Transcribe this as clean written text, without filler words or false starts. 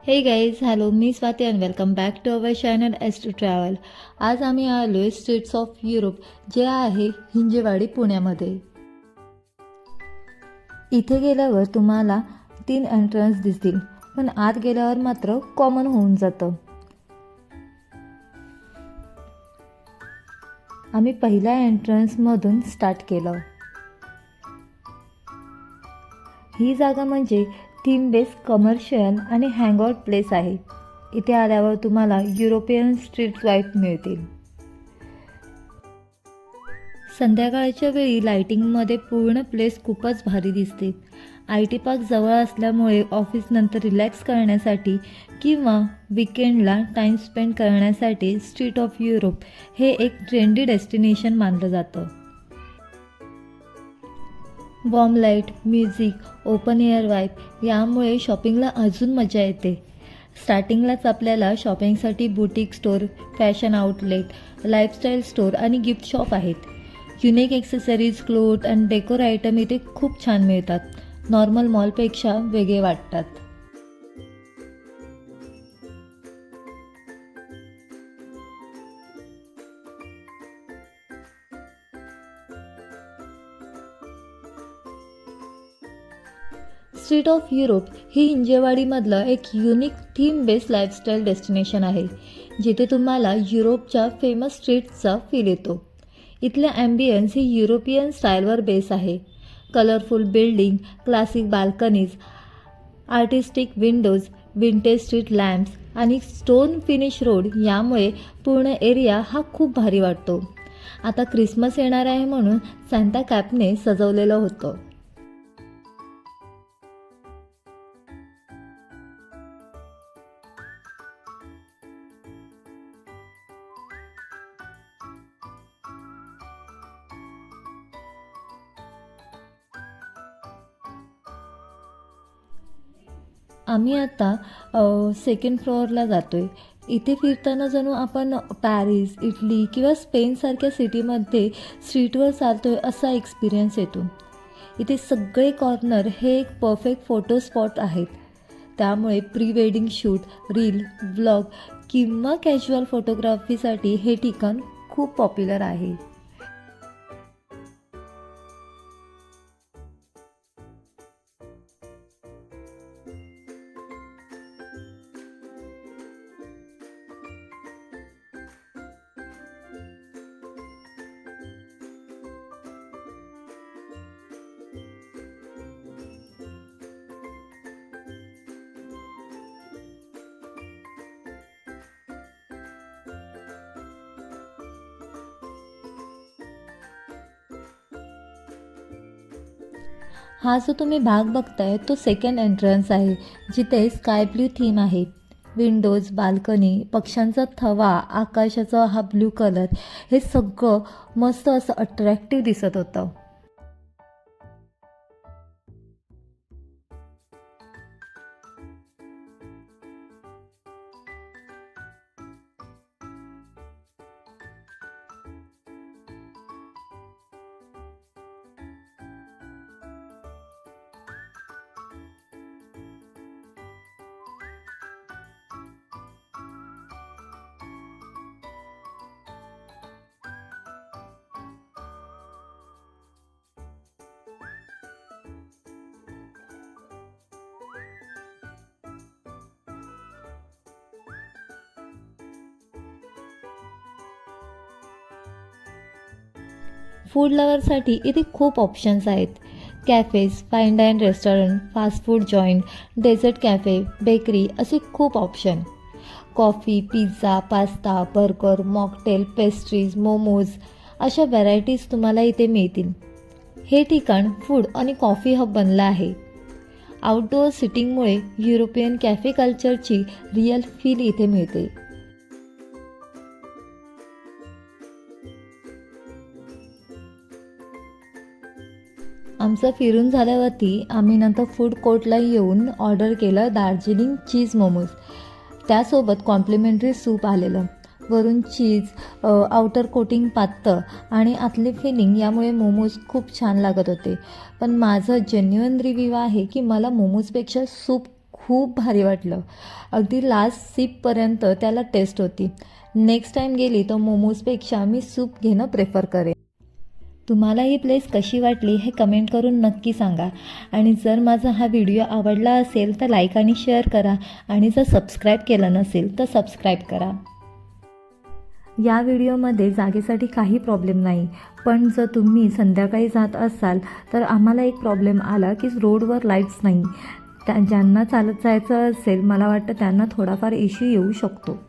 हे guys, hello, मी Swati and welcome back to our channel S to travel. आज आम्ही आलो आहे स्ट्रीट्स ऑफ युरोप, जे आहे हिंजेवाडी पुण्यामध्ये. इथे गेल्यावर तुम्हाला 3 एंट्रन्स दिसतील, पण आत गेल्यावर मात्र कॉमन होऊन जातं. आम्ही पहिल्या एंट्रन्समधून स्टार्ट केलं. ही जागा म्हणजे थीम बेस कमर्शियल आणि हँगआउट प्लेस आहे. इथे आल्यावर तुम्हाला युरोपियन स्ट्रीट वाईब मिळतील. संध्याकाळच्या वेळी लाईटिंगमध्ये पूर्ण प्लेस खूपच भारी दिसते. IT पार्क जवळ असल्यामुळे ऑफिसनंतर रिलॅक्स करण्यासाठी किंवा विकेंडला टाईम स्पेंड करण्यासाठी स्ट्रीट ऑफ युरोप हे एक ट्रेंडी डेस्टिनेशन मानलं जातं. Warm light, music, open air vibe यामुळे शॉपिंगला अजून मजा येते. स्टार्टिंगलाच आपल्याला शॉपिंगसाठी boutique store, fashion outlet, lifestyle store आणि गिफ्ट शॉप आहेत. युनिक ॲक्सेसरीज, क्लोथ आणि डेकोर आयटम इथे खूप छान मिळतात. नॉर्मल मॉलपेक्षा वेगळे वाटतात. स्ट्रीट ऑफ युरोप ही हिंजेवाडीमधलं एक unique theme based lifestyle destination आहे, जिथे तुम्हाला युरोपच्या फेमस स्ट्रीट्सचा फील येतो. इथले ॲम्बियन्स ही युरोपियन स्टाईलवर बेस आहे. Colourful building, classic balconies, artistic Windows, vintage street lamps आणि स्टोन फिनिश रोड यामुळे पूर्ण एरिया हा खूप भारी वाटतो. आता क्रिसमस येणार आहे म्हणून सांता कॅपने सजवलेलं होतं. आम्ही आता सेकंड फ्लोअरला जातो आहे. इथे फिरताना जणू आपण पॅरिस, इटली किंवा स्पेनसारख्या सिटीमध्ये स्ट्रीटवर चालतो आहे असा एक्सपिरियन्स येतो. इथे सगळे कॉर्नर हे एक परफेक्ट फोटो स्पॉट आहेत. त्यामुळे pre wedding shoot, reel, vlog किंवा कॅज्युअल फोटोग्राफीसाठी हे ठिकाण खूप पॉप्युलर आहे. हा जो तुम्ही भाग बघताय तो सेकंड एंट्रन्स आहे, जिथे स्काय ब्ल्यू थीम आहे. विंडोज, बाल्कनी, पक्ष्यांचा थवा, आकाशाचा हा ब्ल्यू कलर हे सगळं मस्त असं अट्रॅक्टिव्ह दिसत होतं. फूड लवरसाठी इथे खूप ऑप्शन्स आहेत. Cafes, fine dine restaurant, fast food joint, dessert cafe, bakery असे खूप option. Coffee, pizza, pasta, burger, mocktail, pastries, momos अशा व्हरायटीज तुम्हाला इथे मिळतील. हे ठिकाण फूड आणि कॉफी हब बनलं आहे. आउटडोअर सिटिंगमुळे युरोपियन कॅफे कल्चरची रिअल फील इथे मिळते. आमचं फिरून झाल्यावरती आम्ही नंतर फूड कोर्टला येऊन ऑर्डर केलं दार्जिलिंग चीज मोमोज. त्यासोबत कॉम्प्लिमेंटरी सूप आलेलं. वरून चीज, आउटर कोटिंग पातळ आणि आतले फिलिंग यामुळे मोमोज खूप छान लागत होते. पण माझं जेन्युइन रिव्ह्यू आहे की मला मोमोजपेक्षा सूप खूप भारी वाटलं. अगदी लास्ट सिपपर्यंत त्याला टेस्ट होती. नेक्स्ट टाईम गेली तर मोमोजपेक्षा मी सूप घेणं प्रेफर करेन. तुम्हाला ही प्लेस कशी वाटली हे कमेंट करून नक्की सांगा. आणि जर माझा हा व्हिडिओ आवडला असेल तर लाईक आणि शेअर करा. आणि जर सबस्क्राईब केलं नसेल तर सबस्क्राईब करा. या व्हिडिओमध्ये जागेसाठी काही प्रॉब्लेम नाही, पण जर तुम्ही संध्याकाळी जात असाल तर आम्हाला एक प्रॉब्लेम आला की रोडवर लाईट्स नाही. ज्यांना चालत जायचं असेल मला वाटतं त्यांना थोडाफार इश्यू येऊ शकतो.